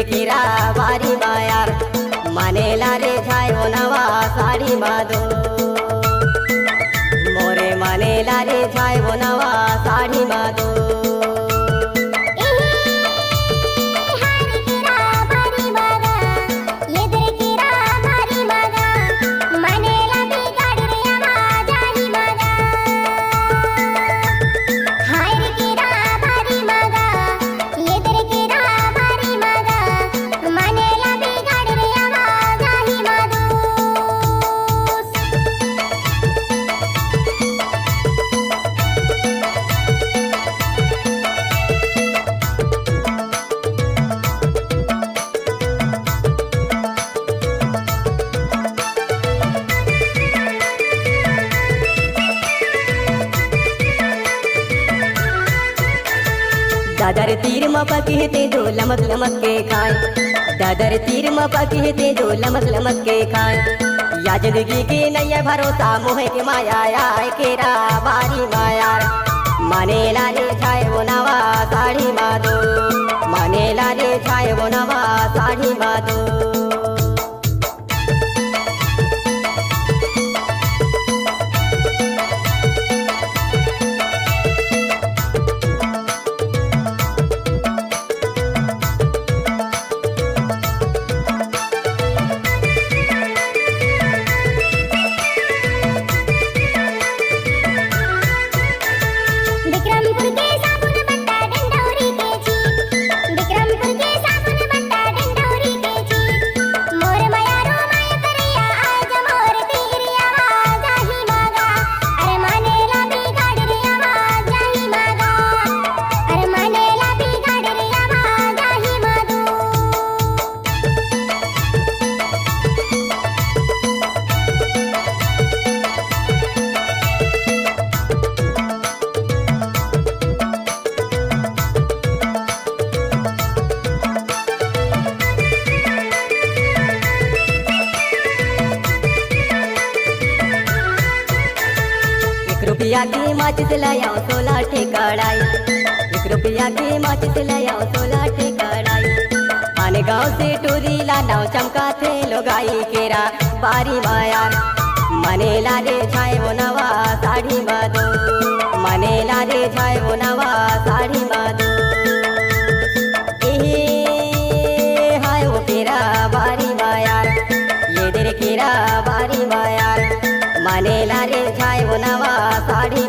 केरा बारी मायार मानेला रे छायो नवा साड़ी मादो मोरे मानेला रे छायो नवा साड़ी मादो दादर तीर में पके जो लमक लमक के खाए दादर तीर में पके जो लमक लमक के खाए या जिंदगी के नैया भरोसा मोह के माया आए केरा बारी मायार माने लाले छाए वो नवा साड़ी मादो माने लाले छाए वो नवा साड़ी मादो रुपया की माचिस लाया 16 ठेकड़ाई 1 रुपया की माचिस लाया 16 ठेकड़ाई आने गाँव से टूरी लाना चमका थे लोगाई केरा बारी मायार मने लाले छाए वो नवा साड़ी मादो मने लाले छाए वो नवा साड़ी मादो हाय वो केरा बारी मायार ये तेरे केरा बारी मायार माने लाले छाए वो नवा साड़ी